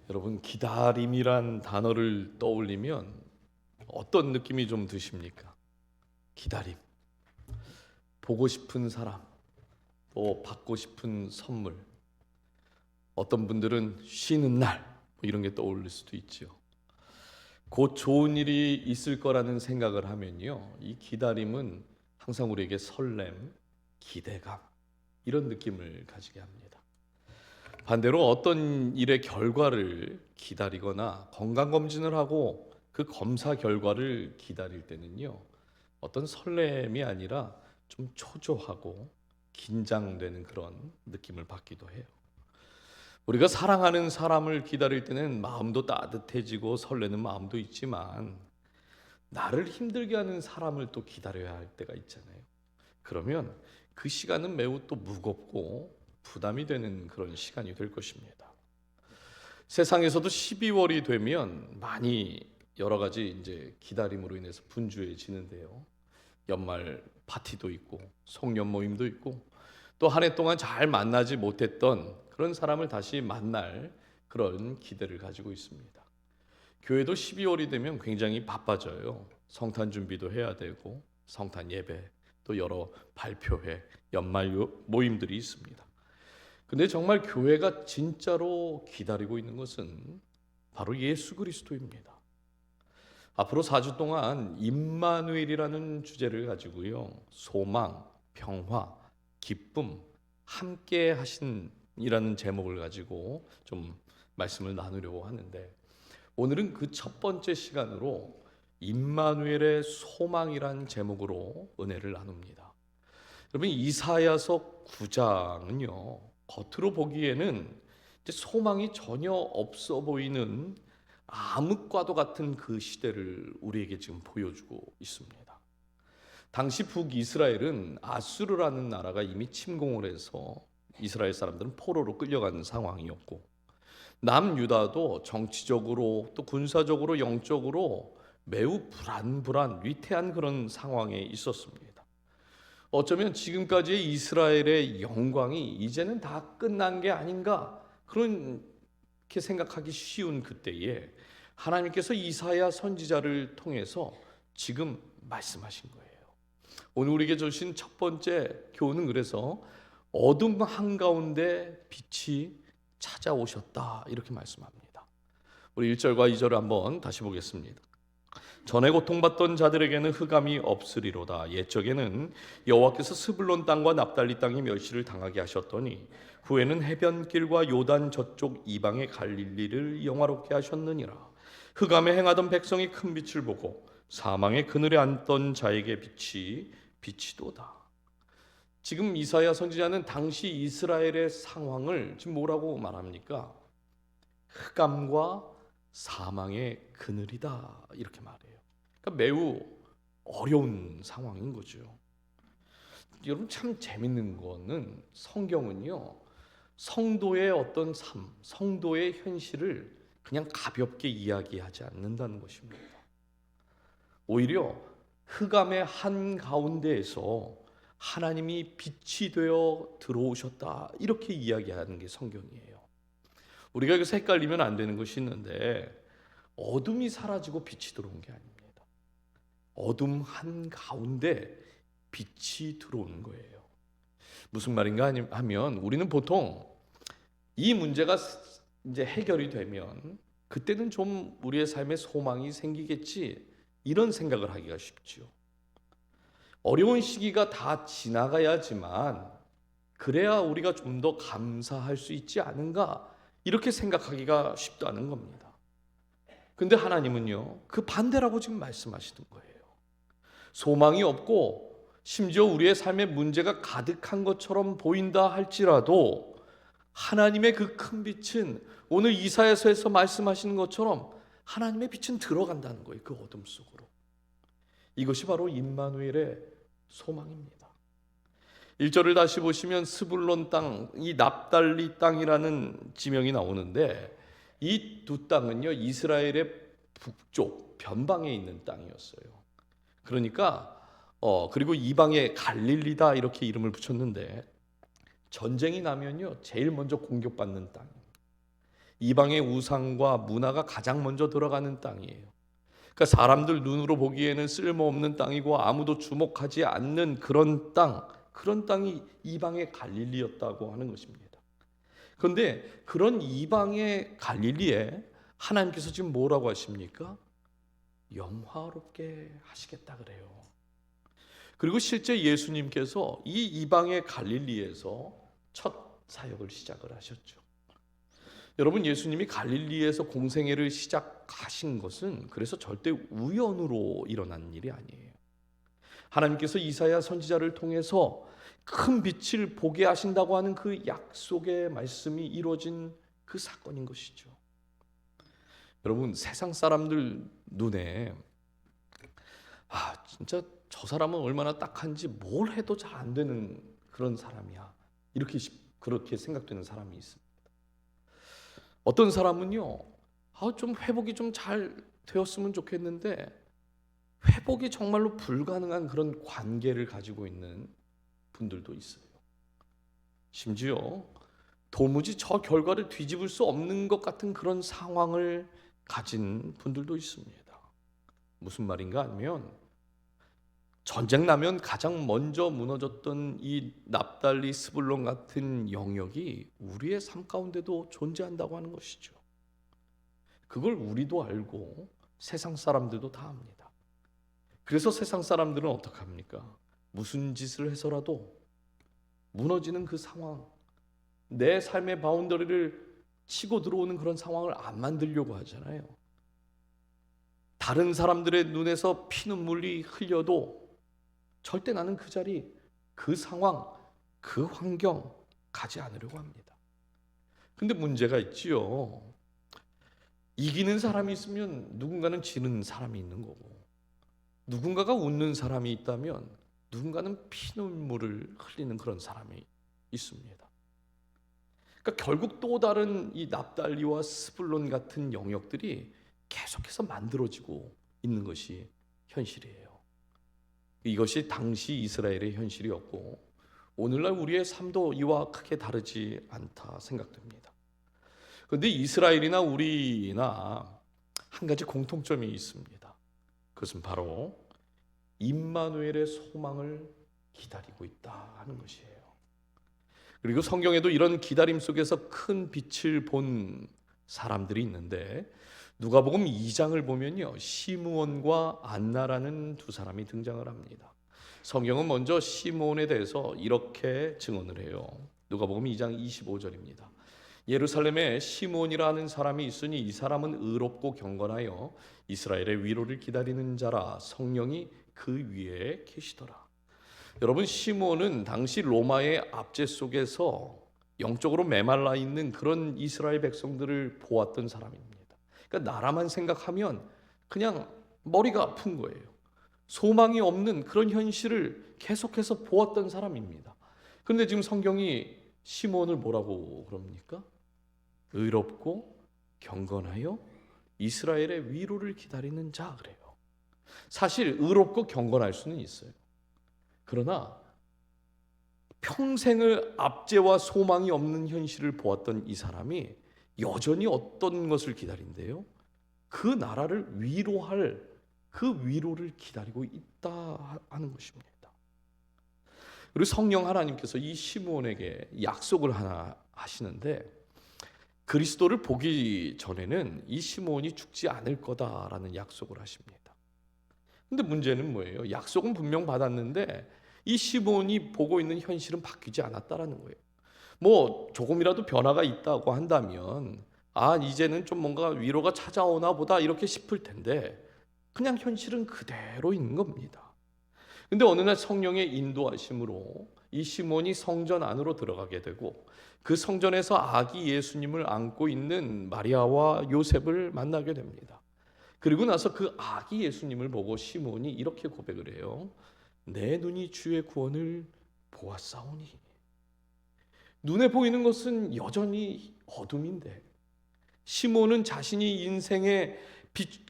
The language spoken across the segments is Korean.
여러분, 기다림이란 단어를 떠올리면 어떤 느낌이 좀 드십니까? 기다림, 보고 싶은 사람, 또 받고 싶은 선물, 어떤 분들은 쉬는 날, 이런 게 떠올릴 수도 있죠. 곧 좋은 일이 있을 거라는 생각을 하면요, 이 기다림은 항상 우리에게 설렘, 기대감, 이런 느낌을 가지게 합니다. 반대로 어떤 일의 결과를 기다리거나 건강검진을 하고 그 검사 결과를 기다릴 때는요, 어떤 설렘이 아니라 좀 초조하고 긴장되는 그런 느낌을 받기도 해요. 우리가 사랑하는 사람을 기다릴 때는 마음도 따뜻해지고 설레는 마음도 있지만, 나를 힘들게 하는 사람을 또 기다려야 할 때가 있잖아요. 그러면 그 시간은 매우 또 무겁고 부담이 되는 그런 시간이 될 것입니다. 세상에서도 12월이 되면 많이 여러 가지 이제 기다림으로 인해서 분주해지는데요. 연말 파티도 있고 송년 모임도 있고, 또 한 해 동안 잘 만나지 못했던 그런 사람을 다시 만날 그런 기대를 가지고 있습니다. 교회도 12월이 되면 굉장히 바빠져요. 성탄 준비도 해야 되고 성탄 예배, 또 여러 발표회, 연말 모임들이 있습니다. 근데 정말 교회가 진짜로 기다리고 있는 것은 바로 예수 그리스도입니다. 앞으로 4주 동안 임마누엘이라는 주제를 가지고요, 소망, 평화, 기쁨, 함께 하신이라는 제목을 가지고 좀 말씀을 나누려고 하는데, 오늘은 그 첫 번째 시간으로 임마누엘의 소망이란 제목으로 은혜를 나눕니다. 여러분, 이사야서 9장은요, 겉으로 보기에는 소망이 전혀 없어 보이는 암흑과도 같은 그 시대를 우리에게 지금 보여주고 있습니다. 당시 북이스라엘은 아수르라는 나라가 이미 침공을 해서 이스라엘 사람들은 포로로 끌려가는 상황이었고, 남유다도 정치적으로 또 군사적으로 영적으로 매우 불안불안 위태한 그런 상황에 있었습니다. 어쩌면 지금까지의 이스라엘의 영광이 이제는 다 끝난 게 아닌가, 그렇게 생각하기 쉬운 그때에 하나님께서 이사야 선지자를 통해서 지금 말씀하신 거예요. 오늘 우리에게 주신 첫 번째 교훈은 그래서 어둠 한가운데 빛이 찾아오셨다, 이렇게 말씀합니다. 우리 1절과 2절을 한번 다시 보겠습니다. 전에 고통받던 자들에게는 흑암이 없으리로다. 옛적에는 여호와께서 스불론 땅과 납달리 땅이 멸시를 당하게 하셨더니 후에는 해변길과 요단 저쪽 이방의 갈릴리를 영화롭게 하셨느니라. 흑암에 행하던 백성이 큰 빛을 보고 사망의 그늘에 앉던 자에게 빛이도다. 지금 이사야 선지자는 당시 이스라엘의 상황을 지금 뭐라고 말합니까? 흑암과 사망의 그늘이다, 이렇게 말해요. 그러니까 매우 어려운 상황인 거죠. 여러분, 참 재밌는 거는 성경은요, 성도의 어떤 삶, 성도의 현실을 그냥 가볍게 이야기하지 않는다는 것입니다. 오히려 흑암의 한가운데에서 하나님이 빛이 되어 들어오셨다, 이렇게 이야기하는 게 성경이에요. 우리가 여기서 헷갈리면 안 되는 것이 있는데, 어둠이 사라지고 빛이 들어온 게 아닙니다. 어둠 한가운데 빛이 들어오는 거예요. 무슨 말인가 하면, 우리는 보통 이 문제가 이제 해결이 되면 그때는 좀 우리의 삶에 소망이 생기겠지, 이런 생각을 하기가 쉽죠. 어려운 시기가 다 지나가야지만 그래야 우리가 좀 더 감사할 수 있지 않은가, 이렇게 생각하기가 쉽다는 겁니다. 근데 하나님은요, 그 반대라고 지금 말씀하시는 거예요. 소망이 없고 심지어 우리의 삶에 문제가 가득한 것처럼 보인다 할지라도 하나님의 그 큰 빛은 오늘 이사야서에서 말씀하시는 것처럼 하나님의 빛은 들어간다는 거예요, 그 어둠 속으로. 이것이 바로 임마누엘의 소망입니다. 1절을 다시 보시면 스불론 땅, 이 납달리 땅이라는 지명이 나오는데, 이 두 땅은요, 이스라엘의 북쪽 변방에 있는 땅이었어요. 그러니까 그리고 이방의 갈릴리다, 이렇게 이름을 붙였는데, 전쟁이 나면요 제일 먼저 공격받는 땅, 이방의 우상과 문화가 가장 먼저 들어가는 땅이에요. 그러니까 사람들 눈으로 보기에는 쓸모없는 땅이고 아무도 주목하지 않는 그런 땅이 이방의 갈릴리였다고 하는 것입니다. 그런데 그런 이방의 갈릴리에 하나님께서 지금 뭐라고 하십니까? 영화롭게 하시겠다 그래요. 그리고 실제 예수님께서 이 이방의 갈릴리에서 첫 사역을 시작을 하셨죠. 여러분, 예수님이 갈릴리에서 공생애를 시작하신 것은 그래서 절대 우연으로 일어난 일이 아니에요. 하나님께서 이사야 선지자를 통해서 큰 빛을 보게 하신다고 하는 그 약속의 말씀이 이루어진 그 사건인 것이죠. 여러분, 세상 사람들 눈에 진짜 저 사람은 얼마나 딱한지 뭘 해도 잘 안 되는 그런 사람이야, 그렇게 생각되는 사람이 있습니다. 어떤 사람은요, 좀 회복이 좀 잘 되었으면 좋겠는데 회복이 정말로 불가능한 그런 관계를 가지고 있는 분들도 있어요. 심지어 도무지 저 결과를 뒤집을 수 없는 것 같은 그런 상황을 가진 분들도 있습니다. 무슨 말인가 하면, 전쟁 나면 가장 먼저 무너졌던 이 납달리 스불론 같은 영역이 우리의 삶 가운데도 존재한다고 하는 것이죠. 그걸 우리도 알고 세상 사람들도 다 압니다. 그래서 세상 사람들은 어떻게 합니까? 무슨 짓을 해서라도 무너지는 그 상황, 내 삶의 바운더리를 치고 들어오는 그런 상황을 안 만들려고 하잖아요. 다른 사람들의 눈에서 피눈물이 흘려도 절대 나는 그 자리, 그 상황, 그 환경 가지 않으려고 합니다. 근데 문제가 있지요. 이기는 사람이 있으면 누군가는 지는 사람이 있는 거고, 누군가가 웃는 사람이 있다면 누군가는 피눈물을 흘리는 그런 사람이 있습니다. 그러니까 결국 또 다른 이 납달리와 스불론 같은 영역들이 계속해서 만들어지고 있는 것이 현실이에요. 이것이 당시 이스라엘의 현실이었고 오늘날 우리의 삶도 이와 크게 다르지 않다 생각됩니다. 그런데 이스라엘이나 우리나 한 가지 공통점이 있습니다. 그것은 바로 임마누엘의 소망을 기다리고 있다 하는 것이에요. 그리고 성경에도 이런 기다림 속에서 큰 빛을 본 사람들이 있는데, 누가복음 2장을 보면요, 시므온과 안나라는 두 사람이 등장을 합니다. 성경은 먼저 시므온에 대해서 이렇게 증언을 해요. 누가복음 2장 25절입니다. 예루살렘에 시므온이라는 사람이 있으니 이 사람은 의롭고 경건하여 이스라엘의 위로를 기다리는 자라, 성령이 그 위에 계시더라. 여러분, 시므온은 당시 로마의 압제 속에서 영적으로 메말라 있는 그런 이스라엘 백성들을 보았던 사람입니다. 그러니까 나라만 생각하면 그냥 머리가 아픈 거예요. 소망이 없는 그런 현실을 계속해서 보았던 사람입니다. 그런데 지금 성경이 시므온을 뭐라고 그럽니까? 의롭고 경건하여 이스라엘의 위로를 기다리는 자 그래요. 사실 의롭고 경건할 수는 있어요. 그러나 평생을 압제와 소망이 없는 현실을 보았던 이 사람이 여전히 어떤 것을 기다린대요? 그 나라를 위로할 그 위로를 기다리고 있다 하는 것입니다. 그리고 성령 하나님께서 이 시므온에게 약속을 하나 하시는데, 그리스도를 보기 전에는 이 시므온이 죽지 않을 거다라는 약속을 하십니다. 근데 문제는 뭐예요? 약속은 분명 받았는데 이 시므온이 보고 있는 현실은 바뀌지 않았다라는 거예요. 뭐 조금이라도 변화가 있다고 한다면 이제는 좀 뭔가 위로가 찾아오나 보다 이렇게 싶을 텐데, 그냥 현실은 그대로 있는 겁니다. 근데 어느 날 성령의 인도하심으로 이 시몬이 성전 안으로 들어가게 되고, 그 성전에서 아기 예수님을 안고 있는 마리아와 요셉을 만나게 됩니다. 그리고 나서 그 아기 예수님을 보고 시몬이 이렇게 고백을 해요. 내 눈이 주의 구원을 보았사오니. 눈에 보이는 것은 여전히 어둠인데 시몬은 자신이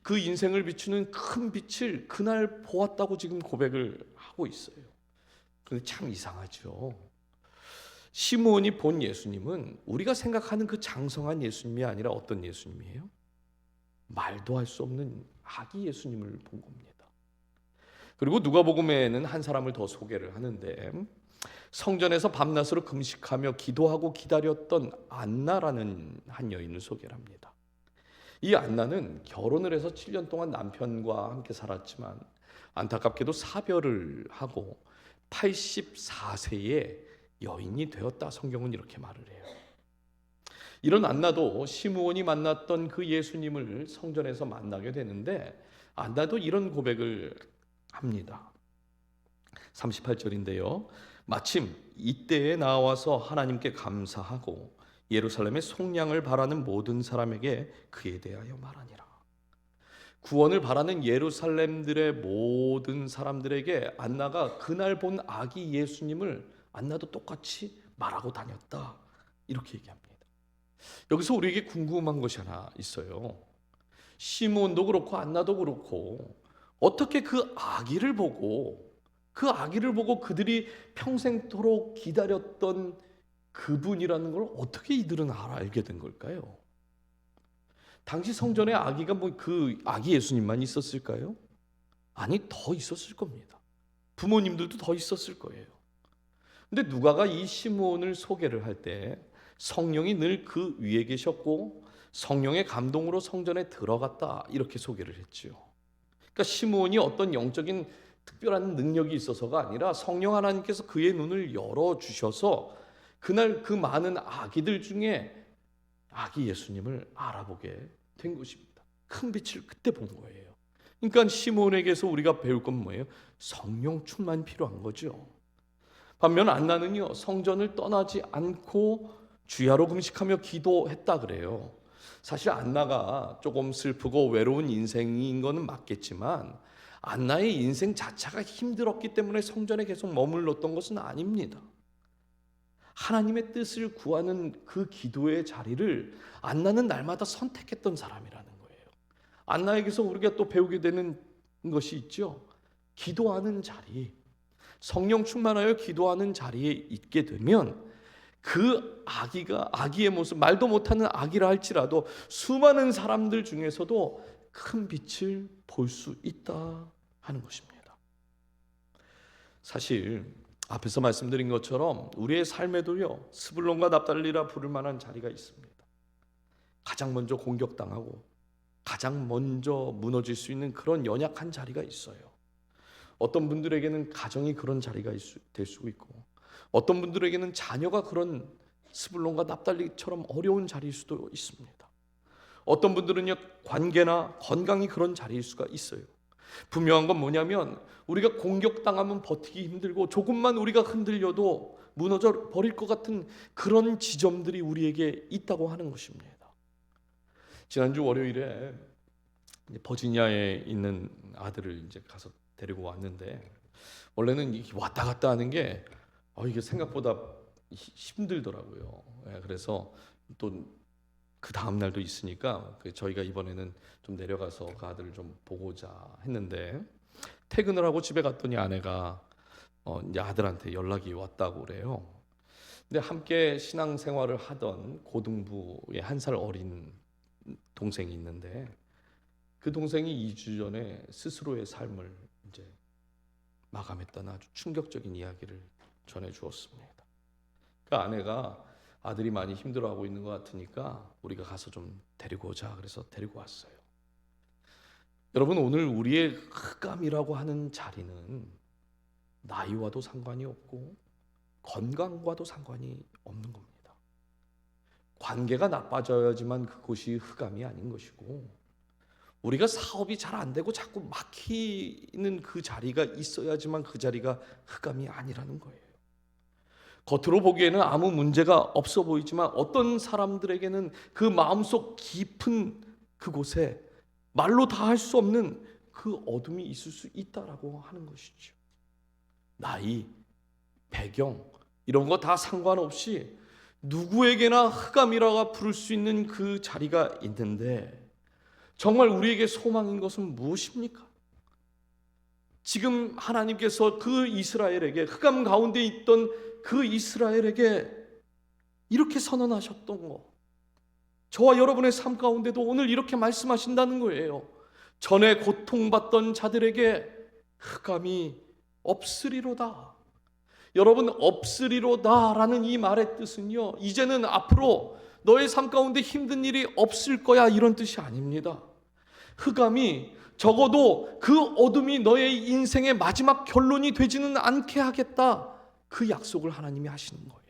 그 인생을 비추는 큰 빛을 그날 보았다고 지금 고백을 하고 있어요. 그런데 참 이상하죠. 시므온이 본 예수님은 우리가 생각하는 그 장성한 예수님이 아니라 어떤 예수님이에요? 말도 할 수 없는 아기 예수님을 본 겁니다. 그리고 누가복음에는 한 사람을 더 소개를 하는데, 성전에서 밤낮으로 금식하며 기도하고 기다렸던 안나라는 한 여인을 소개를 합니다. 이 안나는 결혼을 해서 7년 동안 남편과 함께 살았지만 안타깝게도 사별을 하고 84세에 여인이 되었다. 성경은 이렇게 말을 해요. 이런 안나도 시므온이 만났던 그 예수님을 성전에서 만나게 되는데, 안나도 이런 고백을 합니다. 38절인데요. 마침 이때에 나와서 하나님께 감사하고 예루살렘의 속량을 바라는 모든 사람에게 그에 대하여 말하니라. 구원을 바라는 예루살렘들의 모든 사람들에게 안나가 그날 본 아기 예수님을 안나도 똑같이 말하고 다녔다. 이렇게 얘기합니다. 여기서 우리에게 궁금한 것이 하나 있어요. 시므온도 그렇고 안나도 그렇고 어떻게 그 아기를 보고 그들이 평생토록 기다렸던 그분이라는 걸 어떻게 이들은 알게 된 걸까요? 당시 성전에 아기가 그 아기 예수님만 있었을까요? 아니, 더 있었을 겁니다. 부모님들도 더 있었을 거예요. 근데 누가가 이 시므온을 소개를 할 때 성령이 늘 그 위에 계셨고 성령의 감동으로 성전에 들어갔다, 이렇게 소개를 했죠. 그러니까 시므온이 어떤 영적인 특별한 능력이 있어서가 아니라 성령 하나님께서 그의 눈을 열어주셔서 그날 그 많은 아기들 중에 아기 예수님을 알아보게 된 것입니다. 큰 빛을 그때 본 거예요. 그러니까 시므온에게서 우리가 배울 건 뭐예요? 성령 충만이 필요한 거죠. 반면 안나는요, 성전을 떠나지 않고 주야로 금식하며 기도했다 그래요. 사실 안나가 조금 슬프고 외로운 인생인 거는 맞겠지만 안나의 인생 자체가 힘들었기 때문에 성전에 계속 머물렀던 것은 아닙니다. 하나님의 뜻을 구하는 그 기도의 자리를 안나는 날마다 선택했던 사람이라는 거예요. 안나에게서 우리가 또 배우게 되는 것이 있죠. 기도하는 자리, 성령 충만하여 기도하는 자리에 있게 되면 그 아기의 모습, 말도 못하는 아기라 할지라도 수많은 사람들 중에서도 큰 빛을 볼 수 있다 하는 것입니다. 사실 앞에서 말씀드린 것처럼 우리의 삶에도요, 스불론과 납달리라 부를 만한 자리가 있습니다. 가장 먼저 공격당하고 가장 먼저 무너질 수 있는 그런 연약한 자리가 있어요. 어떤 분들에게는 가정이 그런 자리가 될 수 있고, 어떤 분들에게는 자녀가 그런 스불론과 납달리처럼 어려운 자리일 수도 있습니다. 어떤 분들은요, 관계나 건강이 그런 자리일 수가 있어요. 분명한 건 뭐냐면 우리가 공격당하면 버티기 힘들고 조금만 우리가 흔들려도 무너져 버릴 것 같은 그런 지점들이 우리에게 있다고 하는 것입니다. 지난주 월요일에 버지니아에 있는 아들을 이제 가서 데리고 왔는데, 원래는 왔다 갔다 하는 게 이게 생각보다 힘들더라고요. 그래서 또 그 다음 날도 있으니까 저희가 이번에는 좀 내려가서 그 아들을 좀 보고자 했는데, 퇴근을 하고 집에 갔더니 아내가 이제 아들한테 연락이 왔다고 그래요. 근데 함께 신앙생활을 하던 고등부의 1살 어린 동생이 있는데, 그 동생이 2주 전에 스스로의 삶을 이제 마감했다는 아주 충격적인 이야기를 전해 주었습니다. 그 아내가 아들이 많이 힘들어하고 있는 것 같으니까 우리가 가서 좀 데리고 오자 그래서 데리고 왔어요. 여러분, 오늘 우리의 흑암이라고 하는 자리는 나이와도 상관이 없고 건강과도 상관이 없는 겁니다. 관계가 나빠져야지만 그곳이 흑암이 아닌 것이고, 우리가 사업이 잘 안 되고 자꾸 막히는 그 자리가 있어야지만 그 자리가 흑암이 아니라는 거예요. 겉으로 보기에는 아무 문제가 없어 보이지만 어떤 사람들에게는 그 마음속 깊은 그곳에 말로 다 할 수 없는 그 어둠이 있을 수 있다라고 하는 것이죠. 나이, 배경 이런 거 다 상관없이 누구에게나 흑암이라고 부를 수 있는 그 자리가 있는데, 정말 우리에게 소망인 것은 무엇입니까? 지금 하나님께서 그 이스라엘에게, 흑암 가운데 있던 그 이스라엘에게 이렇게 선언하셨던 거, 저와 여러분의 삶 가운데도 오늘 이렇게 말씀하신다는 거예요. 전에 고통받던 자들에게 흑암이 없으리로다. 여러분, 없으리로다라는 이 말의 뜻은요, 이제는 앞으로 너의 삶 가운데 힘든 일이 없을 거야, 이런 뜻이 아닙니다. 흑암이 적어도 그 어둠이 너의 인생의 마지막 결론이 되지는 않게 하겠다, 그 약속을 하나님이 하시는 거예요.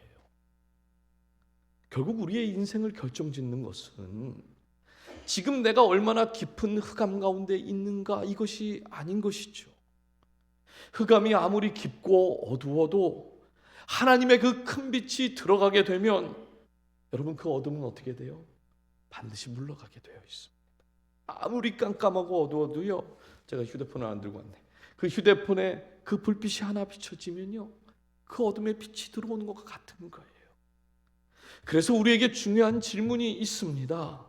결국 우리의 인생을 결정짓는 것은 지금 내가 얼마나 깊은 흑암 가운데 있는가, 이것이 아닌 것이죠. 흑암이 아무리 깊고 어두워도 하나님의 그 큰 빛이 들어가게 되면 여러분, 그 어둠은 어떻게 돼요? 반드시 물러가게 되어 있습니다. 아무리 깜깜하고 어두워도요, 제가 휴대폰을 안 들고 왔네. 그 휴대폰에 그 불빛이 하나 비춰지면요, 그 어둠에 빛이 들어오는 것과 같은 거예요. 그래서 우리에게 중요한 질문이 있습니다.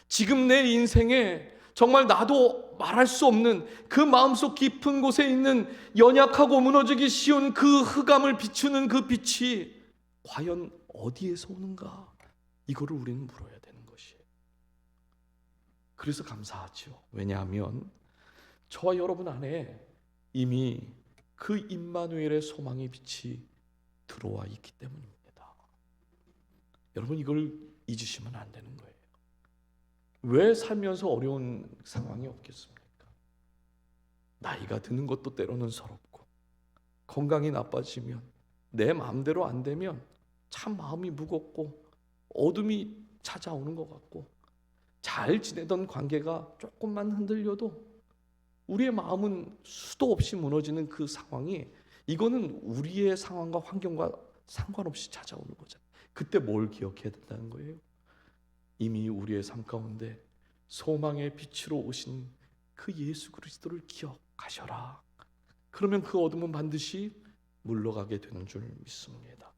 지금 내 인생에 정말 나도 말할 수 없는 그 마음속 깊은 곳에 있는 연약하고 무너지기 쉬운 그 흑암을 비추는 그 빛이 과연 어디에서 오는가? 이거를 우리는 물어야 되는 것이에요. 그래서 감사하죠. 왜냐하면 저와 여러분 안에 이미 그 임마누엘의 소망의 빛이 들어와 있기 때문입니다. 여러분, 이걸 잊으시면 안 되는 거예요. 왜 살면서 어려운 상황이 없겠습니까? 나이가 드는 것도 때로는 서럽고, 건강이 나빠지면, 내 마음대로 안 되면 참 마음이 무겁고 어둠이 찾아오는 것 같고, 잘 지내던 관계가 조금만 흔들려도 우리의 마음은 수도 없이 무너지는 그 상황이, 이거는 우리의 상황과 환경과 상관없이 찾아오는 거잖아요. 그때 뭘 기억해야 된다는 거예요? 이미 우리의 삶 가운데 소망의 빛으로 오신 그 예수 그리스도를 기억하셔라. 그러면 그 어둠은 반드시 물러가게 되는 줄 믿습니다.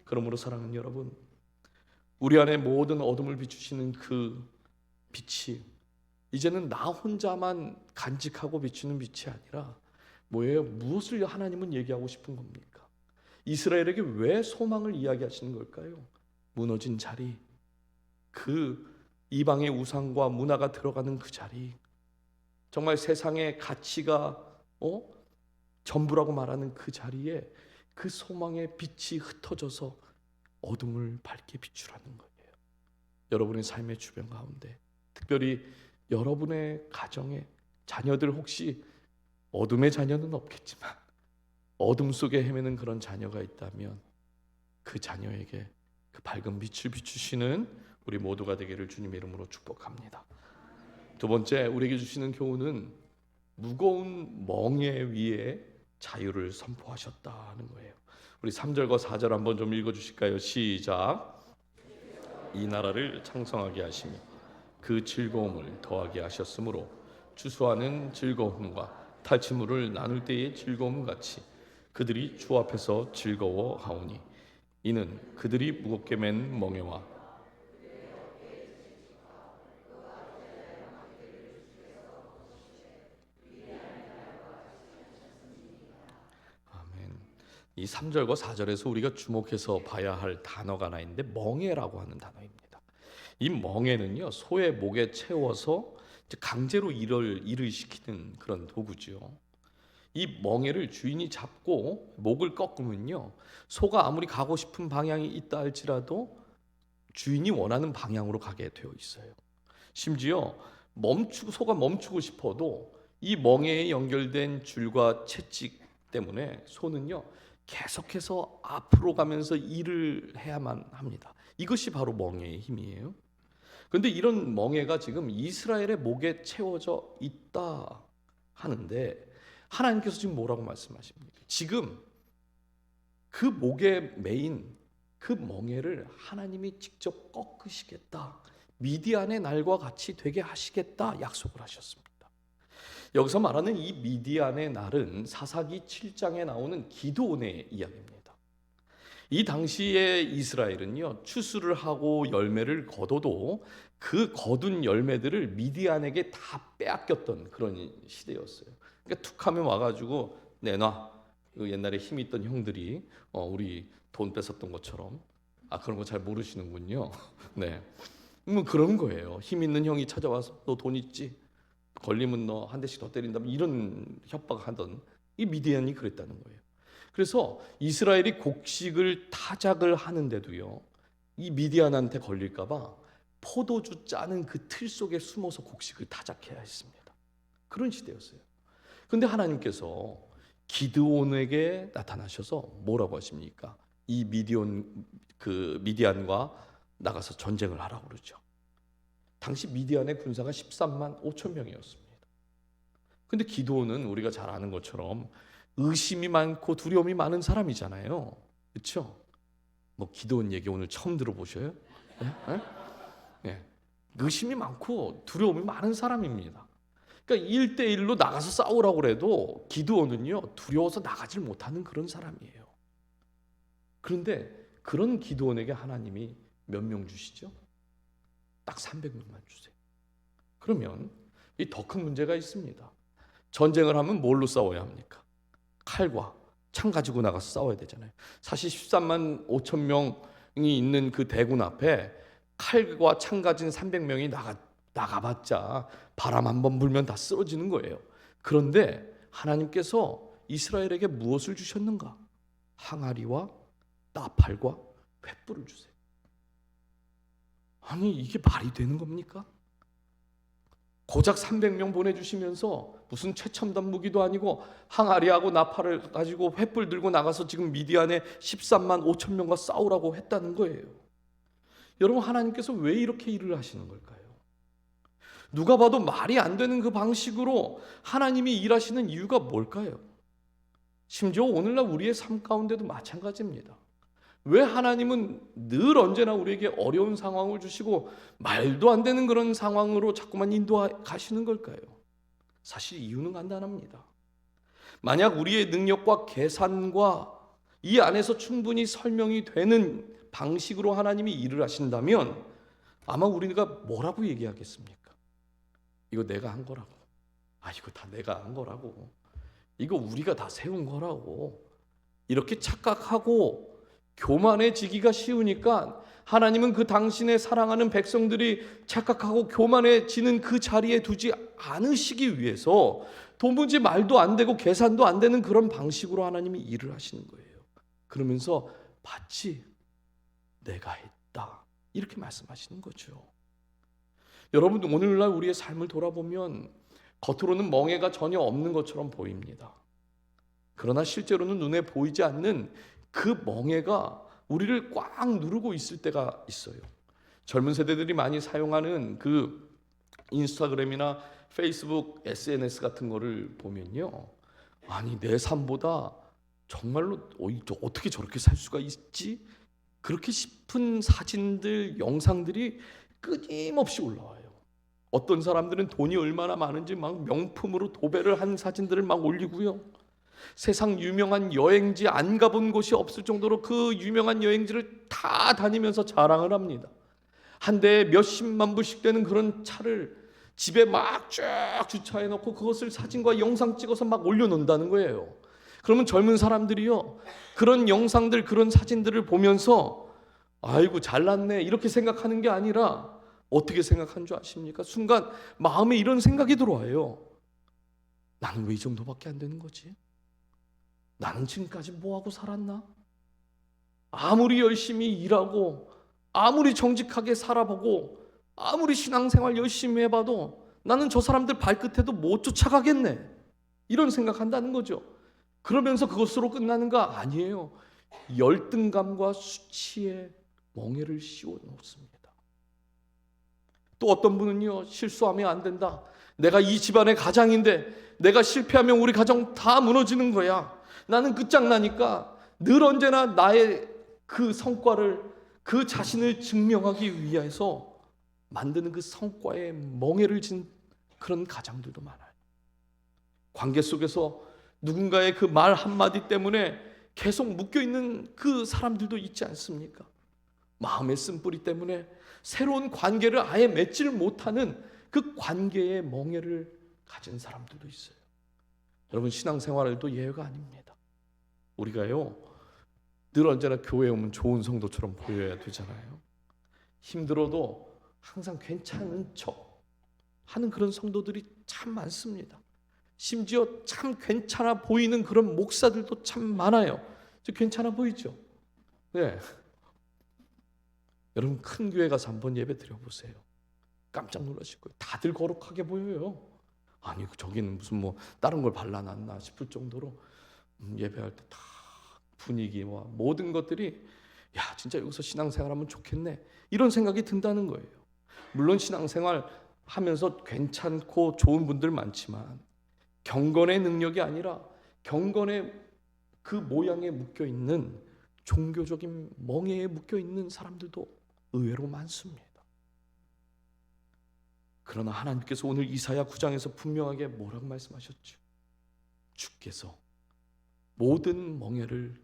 그러므로 사랑하는 여러분, 우리 안에 모든 어둠을 비추시는 그 빛이 이제는 나 혼자만 간직하고 비추는 빛이 아니라 뭐예요? 무엇을 하나님은 얘기하고 싶은 겁니까? 이스라엘에게 왜 소망을 이야기하시는 걸까요? 무너진 자리, 그 이방의 우상과 문화가 들어가는 그 자리, 정말 세상의 가치가 전부라고 말하는 그 자리에 그 소망의 빛이 흩어져서 어둠을 밝게 비추라는 거예요. 여러분의 삶의 주변 가운데, 특별히 여러분의 가정에 자녀들, 혹시 어둠의 자녀는 없겠지만 어둠 속에 헤매는 그런 자녀가 있다면 그 자녀에게 그 밝은 빛을 비추시는 우리 모두가 되기를 주님의 이름으로 축복합니다. 두 번째, 우리에게 주시는 교훈은 무거운 멍에 위에 자유를 선포하셨다는 거예요. 우리 3절과 4절 한번 좀 읽어주실까요? 시작. 이 나라를 창성하게 하시며 그 즐거움을 더하게 하셨으므로 추수하는 즐거움과 탈취물을 나눌 때의 즐거움 같이 그들이 주 앞에서 즐거워하오니 이는 그들이 무겁게 맨 멍에와 아멘. 이 3절과 4절에서 우리가 주목해서 봐야 할 단어가 하나 있는데 멍에라고 하는 단어입니다. 이 멍에는요, 소의 목에 채워서 강제로 일을 시키는 그런 도구죠. 이 멍에를 주인이 잡고 목을 꺾으면요, 소가 아무리 가고 싶은 방향이 있다 할지라도 주인이 원하는 방향으로 가게 되어 있어요. 심지어 소가 멈추고 싶어도 이 멍에에 연결된 줄과 채찍 때문에 소는요, 계속해서 앞으로 가면서 일을 해야만 합니다. 이것이 바로 멍에의 힘이에요. 그런데 이런 멍에가 지금 이스라엘의 목에 채워져 있다 하는데, 하나님께서 지금 뭐라고 말씀하십니까? 지금 그 목에 매인 그 멍에를 하나님이 직접 꺾으시겠다, 미디안의 날과 같이 되게 하시겠다 약속을 하셨습니다. 여기서 말하는 이 미디안의 날은 사사기 7장에 나오는 기드온의 이야기입니다. 이 당시에 이스라엘은요, 추수를 하고 열매를 거둬도 그 거둔 열매들을 미디안에게 다 빼앗겼던 그런 시대였어요. 그러니까 툭하면 와가지고 내놔. 옛날에 힘이 있던 형들이 우리 돈 뺏었던 것처럼 아, 그런 거 잘 모르시는군요. 네. 뭐 그런 거예요. 힘 있는 형이 찾아와서 너 돈 있지? 걸리면 너 한 대씩 더 때린다. 이런 협박하던 이 미디안이 그랬다는 거예요. 그래서 이스라엘이 곡식을 타작을 하는데도요, 이 미디안한테 걸릴까봐 포도주 짜는 그 틀 속에 숨어서 곡식을 타작해야 했습니다. 그런 시대였어요. 그런데 하나님께서 기드온에게 나타나셔서 뭐라고 하십니까? 이 미디안과 나가서 전쟁을 하라고 그러죠. 당시 미디안의 군사가 13만 5천 명이었습니다. 근데 기드온은 우리가 잘 아는 것처럼 의심이 많고 두려움이 많은 사람이잖아요. 그렇죠? 뭐 기드온 얘기 오늘 처음 들어보셔요? 네? 네. 의심이 많고 두려움이 많은 사람입니다. 그러니까 1대1로 나가서 싸우라고 해도 기드온은요, 두려워서 나가질 못하는 그런 사람이에요. 그런데 그런 기드온에게 하나님이 몇 명 주시죠? 딱 300명만 주세요. 그러면 이 더 큰 문제가 있습니다. 전쟁을 하면 뭘로 싸워야 합니까? 칼과 창 가지고 나가서 싸워야 되잖아요. 사실 13만 5천 명이 있는 그 대군 앞에 칼과 창 가진 300명이 나가봤자 바람 한번 불면 다 쓰러지는 거예요. 그런데 하나님께서 이스라엘에게 무엇을 주셨는가? 항아리와 나팔과 횃불을 주세요. 아니, 이게 말이 되는 겁니까? 고작 300명 보내주시면서 무슨 최첨단 무기도 아니고 항아리하고 나팔을 가지고 횃불 들고 나가서 지금 미디안의 13만 5천 명과 싸우라고 했다는 거예요. 여러분, 하나님께서 왜 이렇게 일을 하시는 걸까요? 누가 봐도 말이 안 되는 그 방식으로 하나님이 일하시는 이유가 뭘까요? 심지어 오늘날 우리의 삶 가운데도 마찬가지입니다. 왜 하나님은 늘 언제나 우리에게 어려운 상황을 주시고 말도 안 되는 그런 상황으로 자꾸만 인도하시는 걸까요? 사실 이유는 간단합니다. 만약 우리의 능력과 계산과 이 안에서 충분히 설명이 되는 방식으로 하나님이 일을 하신다면 아마 우리가 뭐라고 얘기하겠습니까? 이거 내가 한 거라고. 아, 이거 다 내가 한 거라고. 이거 우리가 다 세운 거라고. 이렇게 착각하고 교만해지기가 쉬우니까 하나님은 그 당신의 사랑하는 백성들이 착각하고 교만해지는 그 자리에 두지 않으시기 위해서 도무지 말도 안 되고 계산도 안 되는 그런 방식으로 하나님이 일을 하시는 거예요. 그러면서 봤지? 내가 했다. 이렇게 말씀하시는 거죠. 여러분, 오늘날 우리의 삶을 돌아보면 겉으로는 멍해가 전혀 없는 것처럼 보입니다. 그러나 실제로는 눈에 보이지 않는 그 멍해가 우리를 꽉 누르고 있을 때가 있어요. 젊은 세대들이 많이 사용하는 그 인스타그램이나 페이스북, SNS 같은 거를 보면요, 아니 내 삶보다 정말로 어떻게 저렇게 살 수가 있지? 그렇게 싶은 사진들, 영상들이 끊임없이 올라와요. 어떤 사람들은 돈이 얼마나 많은지 막 명품으로 도배를 한 사진들을 막 올리고요. 세상 유명한 여행지 안 가본 곳이 없을 정도로 그 유명한 여행지를 다 다니면서 자랑을 합니다. 한 대에 몇십만 불씩 되는 그런 차를 집에 막 쭉 주차해 놓고 그것을 사진과 영상 찍어서 막 올려놓는다는 거예요. 그러면 젊은 사람들이요, 그런 영상들, 그런 사진들을 보면서 아이고 잘났네 이렇게 생각하는 게 아니라 어떻게 생각한 줄 아십니까? 순간 마음에 이런 생각이 들어와요. 나는 왜 이 정도밖에 안 되는 거지? 나는 지금까지 뭐하고 살았나? 아무리 열심히 일하고 아무리 정직하게 살아보고 아무리 신앙생활 열심히 해봐도 나는 저 사람들 발끝에도 못 쫓아가겠네, 이런 생각한다는 거죠. 그러면서 그것으로 끝나는 거 아니에요. 열등감과 수치의 멍에를 씌워 놓습니다. 또 어떤 분은요, 실수하면 안 된다, 내가 이 집안의 가장인데 내가 실패하면 우리 가정 다 무너지는 거야, 나는 끝장나니까 늘 언제나 나의 그 성과를, 그 자신을 증명하기 위해서 만드는 그 성과에 멍에를 진 그런 가장들도 많아요. 관계 속에서 누군가의 그 말 한마디 때문에 계속 묶여있는 그 사람들도 있지 않습니까? 마음의 쓴뿌리 때문에 새로운 관계를 아예 맺지를 못하는 그 관계의 멍에를 가진 사람들도 있어요. 여러분, 신앙생활도 예외가 아닙니다. 우리가요, 늘 언제나 교회에 오면 좋은 성도처럼 보여야 되잖아요. 힘들어도 항상 괜찮은 척 하는 그런 성도들이 참 많습니다. 심지어 참 괜찮아 보이는 그런 목사들도 참 많아요. 저 괜찮아 보이죠? 네. 여러분 큰 교회 가서 한번 예배 드려보세요. 깜짝 놀라실 거예요. 다들 거룩하게 보여요. 아니 저기는 무슨 뭐 다른 걸 발라놨나 싶을 정도로 예배할 때 다 분위기와 모든 것들이 야 진짜 여기서 신앙생활하면 좋겠네 이런 생각이 든다는 거예요. 물론 신앙생활 하면서 괜찮고 좋은 분들 많지만 경건의 능력이 아니라 경건의 그 모양에 묶여있는 종교적인 멍에에 묶여있는 사람들도 의외로 많습니다. 그러나 하나님께서 오늘 이사야 9장에서 분명하게 뭐라고 말씀하셨죠? 주께서 모든 멍에를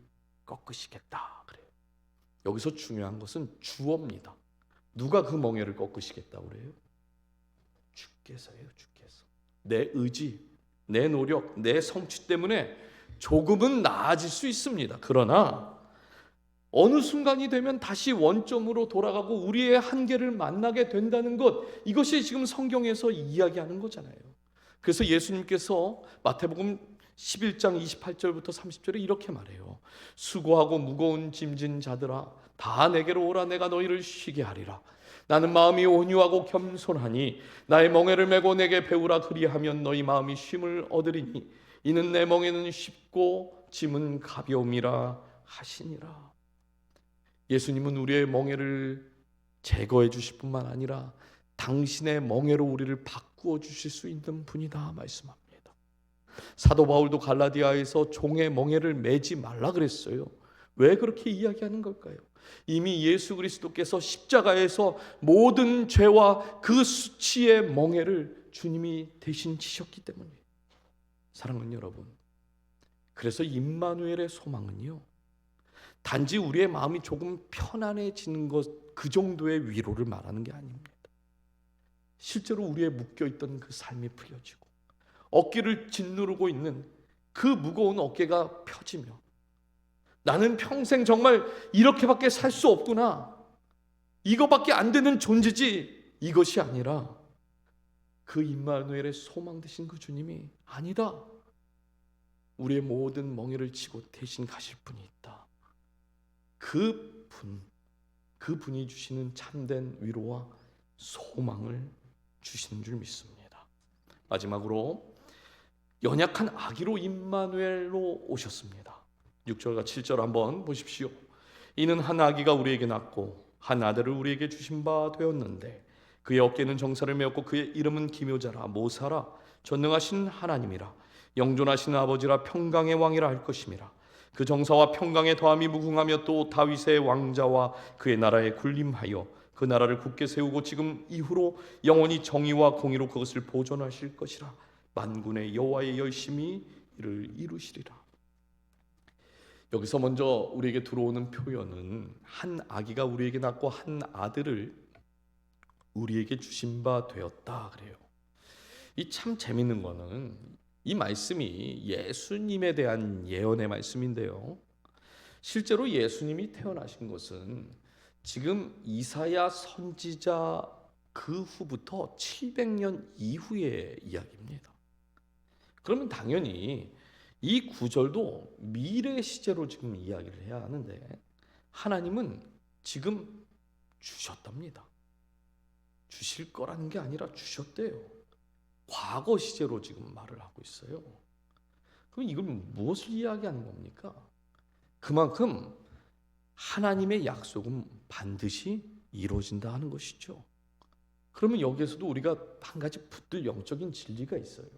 꺾으시겠다 그래요. 여기서 중요한 것은 주어입니다. 누가 그 멍에를 꺾으시겠다고 그래요? 주께서예요. 주께서. 내 의지, 내 노력, 내 성취 때문에 조금은 나아질 수 있습니다. 그러나 어느 순간이 되면 다시 원점으로 돌아가고 우리의 한계를 만나게 된다는 것, 이것이 지금 성경에서 이야기하는 거잖아요. 그래서 예수님께서 마태복음 11장 28절부터 30절에 이렇게 말해요. 수고하고 무거운 짐진 자들아 다 내게로 오라. 내가 너희를 쉬게 하리라. 나는 마음이 온유하고 겸손하니 나의 멍에를 메고 내게 배우라. 그리하면 너희 마음이 쉼을 얻으리니 이는 내 멍에는 쉽고 짐은 가벼움이라 하시니라. 예수님은 우리의 멍에를 제거해 주실 뿐만 아니라 당신의 멍에로 우리를 바꾸어 주실 수 있는 분이다 말씀합니다. 사도 바울도 갈라디아에서 종의 멍에를 매지 말라 그랬어요. 왜 그렇게 이야기하는 걸까요? 이미 예수 그리스도께서 십자가에서 모든 죄와 그 수치의 멍에를 주님이 대신 지셨기 때문이에요. 사랑하는 여러분, 그래서 임마누엘의 소망은요, 단지 우리의 마음이 조금 편안해지는 것 그 정도의 위로를 말하는 게 아닙니다. 실제로 우리의 묶여있던 그 삶이 풀려지고 어깨를 짓누르고 있는 그 무거운 어깨가 펴지며 나는 평생 정말 이렇게밖에 살 수 없구나, 이거밖에 안 되는 존재지, 이것이 아니라 그 임마누엘의 소망 되신 그 주님이 아니다, 우리의 모든 멍에를 지고 대신 가실 분이 있다. 그분이 주시는 참된 위로와 소망을 주시는 줄 믿습니다. 마지막으로 연약한 아기로 임마누엘로 오셨습니다. 6절과 7절 한번 보십시오. 이는 한 아기가 우리에게 낳고 한 아들을 우리에게 주신 바 되었는데 그의 어깨는 정사를 메었고 그의 이름은 기묘자라 모사라 전능하신 하나님이라 영존하신 아버지라 평강의 왕이라 할 것임이라. 그 정사와 평강의 더함이 무궁하며 또 다윗의 왕자와 그의 나라에 군림하여 그 나라를 굳게 세우고 지금 이후로 영원히 정의와 공의로 그것을 보존하실 것이라. 만군의 여호와의 열심히 이를 이루시리라. 여기서 먼저 우리에게 들어오는 표현은 한 아기가 우리에게 낳고 한 아들을 우리에게 주신 바 되었다 그래요. 이 참 재밌는 거는 이 말씀이 예수님에 대한 예언의 말씀인데요, 실제로 예수님이 태어나신 것은 지금 이사야 선지자 그 후부터 700년 이후의 이야기입니다. 그러면 당연히 이 구절도 미래 시제로 지금 이야기를 해야 하는데 하나님은 지금 주셨답니다. 주실 거라는 게 아니라 주셨대요. 과거 시제로 지금 말을 하고 있어요. 그럼 이건 무엇을 이야기하는 겁니까? 그만큼 하나님의 약속은 반드시 이루어진다 하는 것이죠. 그러면 여기에서도 우리가 한 가지 붙들 영적인 진리가 있어요.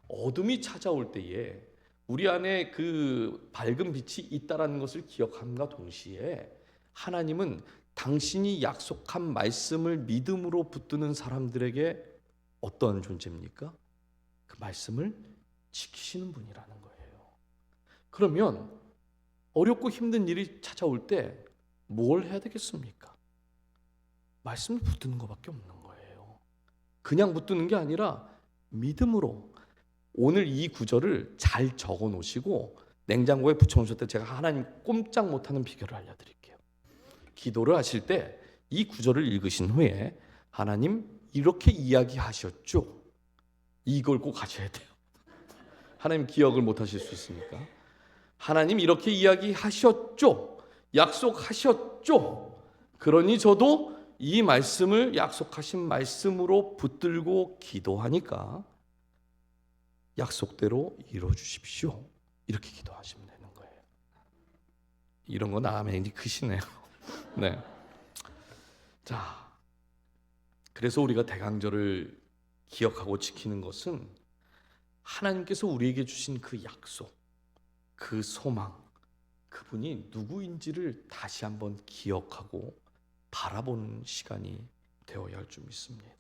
어둠이 찾아올 때에 우리 안에 그 밝은 빛이 있다라는 것을 기억함과 동시에 하나님은 당신이 약속한 말씀을 믿음으로 붙드는 사람들에게 어떤 존재입니까? 그 말씀을 지키시는 분이라는 거예요. 그러면 어렵고 힘든 일이 찾아올 때 뭘 해야 되겠습니까? 말씀을 붙드는 것밖에 없는 거예요. 그냥 붙드는 게 아니라 믿음으로 오늘 이 구절을 잘 적어 놓으시고 냉장고에 붙여놓으실 때 제가 하나님 꼼짝 못하는 비결을 알려드릴게요. 기도를 하실 때 이 구절을 읽으신 후에 하나님 이렇게 이야기하셨죠? 이걸 꼭 하셔야 돼요. 하나님 기억을 못하실 수 있으니까. 하나님 이렇게 이야기하셨죠? 약속하셨죠? 그러니 저도 이 말씀을 약속하신 말씀으로 붙들고 기도하니까 약속대로 이루어 주십시오. 이렇게 기도하시면 되는 거예요. 이런 건 아멘이 크시네요. 네. 자, 그래서 우리가 대강절을 기억하고 지키는 것은 하나님께서 우리에게 주신 그 약속, 그 소망, 그분이 누구인지를 다시 한번 기억하고 바라보는 시간이 되어야 할 줄 믿습니다.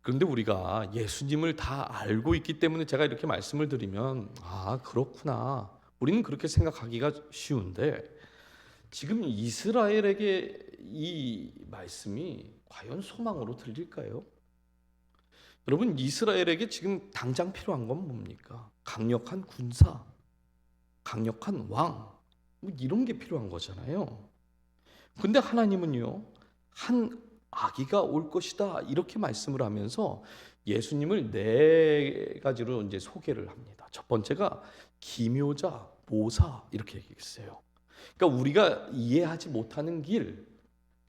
그런데 우리가 예수님을 다 알고 있기 때문에 제가 이렇게 말씀을 드리면 그렇구나, 우리는 그렇게 생각하기가 쉬운데, 지금 이스라엘에게 이 말씀이 과연 소망으로 들릴까요? 여러분, 이스라엘에게 지금 당장 필요한 건 뭡니까? 강력한 군사, 강력한 왕, 뭐 이런 게 필요한 거잖아요. 근데 하나님은요, 한 아기가 올 것이다 이렇게 말씀을 하면서 예수님을 네 가지로 이제 소개를 합니다. 첫 번째가 기묘자, 모사 이렇게 얘기했어요. 그러니까 우리가 이해하지 못하는 길,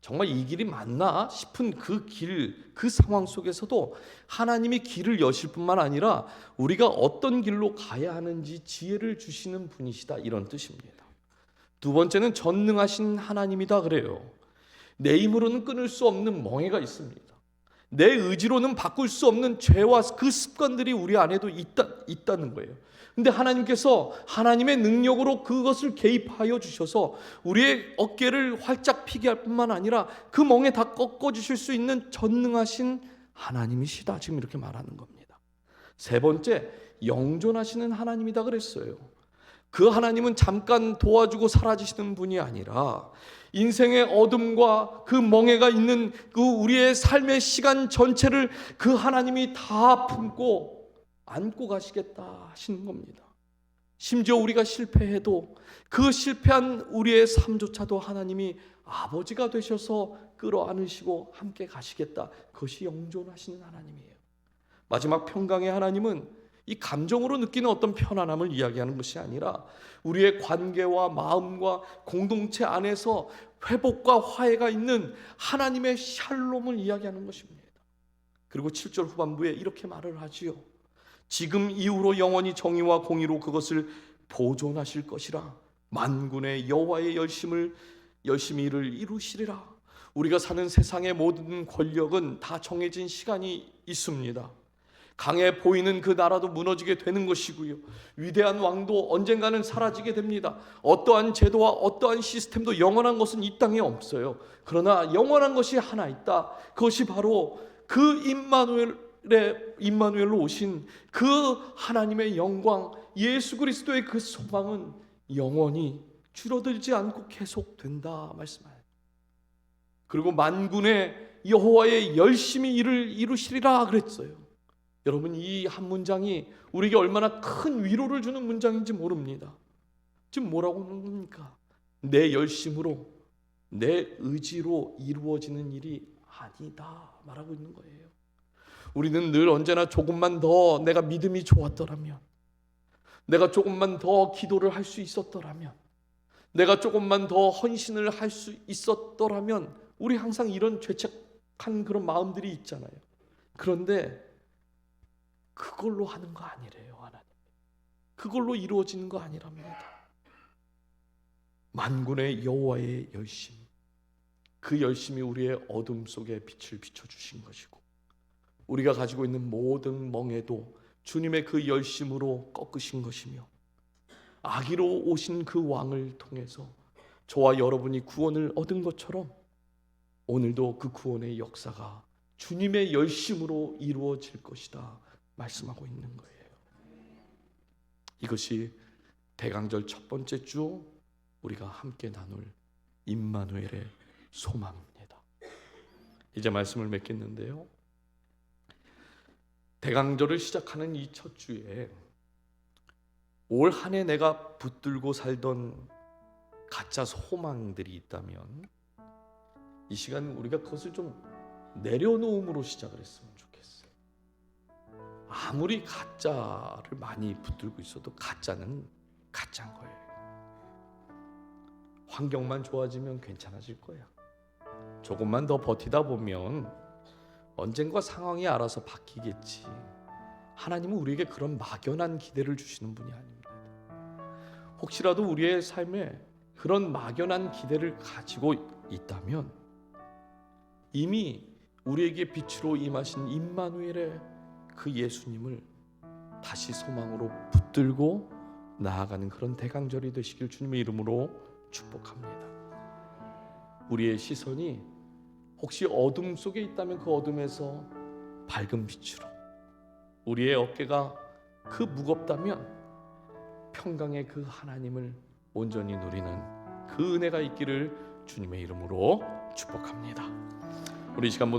정말 이 길이 맞나 싶은 그 길, 그 상황 속에서도 하나님이 길을 여실 뿐만 아니라 우리가 어떤 길로 가야 하는지 지혜를 주시는 분이시다, 이런 뜻입니다. 두 번째는 전능하신 하나님이다 그래요. 내 힘으로는 끊을 수 없는 멍해가 있습니다. 내 의지로는 바꿀 수 없는 죄와 그 습관들이 우리 안에도 있다는 거예요. 근데 하나님께서 하나님의 능력으로 그것을 개입하여 주셔서 우리의 어깨를 활짝 피게 할 뿐만 아니라 그 멍에 다 꺾어주실 수 있는 전능하신 하나님이시다, 지금 이렇게 말하는 겁니다. 세 번째, 영존하시는 하나님이다 그랬어요. 그 하나님은 잠깐 도와주고 사라지시는 분이 아니라 인생의 어둠과 그 멍해가 있는 그 우리의 삶의 시간 전체를 그 하나님이 다 품고 안고 가시겠다 하시는 겁니다. 심지어 우리가 실패해도 그 실패한 우리의 삶조차도 하나님이 아버지가 되셔서 끌어안으시고 함께 가시겠다. 그것이 영존하시는 하나님이에요. 마지막 평강의 하나님은 이 감정으로 느끼는 어떤 편안함을 이야기하는 것이 아니라 우리의 관계와 마음과 공동체 안에서 회복과 화해가 있는 하나님의 샬롬을 이야기하는 것입니다. 그리고 7절 후반부에 이렇게 말을 하지요. 지금 이후로 영원히 정의와 공의로 그것을 보존하실 것이라. 만군의 여호와의 열심히 이를 이루시리라. 우리가 사는 세상의 모든 권력은 다 정해진 시간이 있습니다. 강해 보이는 그 나라도 무너지게 되는 것이고요, 위대한 왕도 언젠가는 사라지게 됩니다. 어떠한 제도와 어떠한 시스템도 영원한 것은 이 땅에 없어요. 그러나 영원한 것이 하나 있다. 그것이 바로 그 임마누엘로 오신 그 하나님의 영광, 예수 그리스도의 그 소망은 영원히 줄어들지 않고 계속된다 말씀하여요. 그리고 만군의 여호와의 열심히 일을 이루시리라 그랬어요. 여러분, 이 한 문장이 우리에게 얼마나 큰 위로를 주는 문장인지 모릅니다. 지금 뭐라고 하는 겁니까? 내 열심으로, 내 의지로 이루어지는 일이 아니다 말하고 있는 거예요. 우리는 늘 언제나 조금만 더 내가 믿음이 좋았더라면, 내가 조금만 더 기도를 할 수 있었더라면, 내가 조금만 더 헌신을 할 수 있었더라면, 우리 항상 이런 죄책한 그런 마음들이 있잖아요. 그런데 그걸로 하는 거 아니래요. 하나님, 그걸로 이루어지는 거 아니랍니다. 만군의 여호와의 열심, 그 열심이 우리의 어둠 속에 빛을 비춰주신 것이고, 우리가 가지고 있는 모든 멍에도 주님의 그 열심으로 꺾으신 것이며, 아기로 오신 그 왕을 통해서 저와 여러분이 구원을 얻은 것처럼 오늘도 그 구원의 역사가 주님의 열심으로 이루어질 것이다 말씀하고 있는 거예요. 이것이 대강절 첫 번째 주 우리가 함께 나눌 임마누엘의 소망입니다. 이제 말씀을 맺겠는데요, 대강절을 시작하는 이 첫 주에 올 한 해 내가 붙들고 살던 가짜 소망들이 있다면 이 시간 우리가 그것을 좀 내려놓음으로 시작을 했으면 좋겠어요. 아무리 가짜를 많이 붙들고 있어도 가짜는 가짜인 거예요. 환경만 좋아지면 괜찮아질 거야. 조금만 더 버티다 보면 언젠가 상황이 알아서 바뀌겠지. 하나님은 우리에게 그런 막연한 기대를 주시는 분이 아닙니다. 혹시라도 우리의 삶에 그런 막연한 기대를 가지고 있다면 이미 우리에게 빛으로 임하신 임마누엘의 그 예수님을 다시 소망으로 붙들고 나아가는 그런 대강절이 되시길 주님의 이름으로 축복합니다. 우리의 시선이 혹시 어둠 속에 있다면 그 어둠에서 밝은 빛으로, 우리의 어깨가 그 무겁다면 평강의 그 하나님을 온전히 누리는 그 은혜가 있기를 주님의 이름으로 축복합니다. 우리 이 시간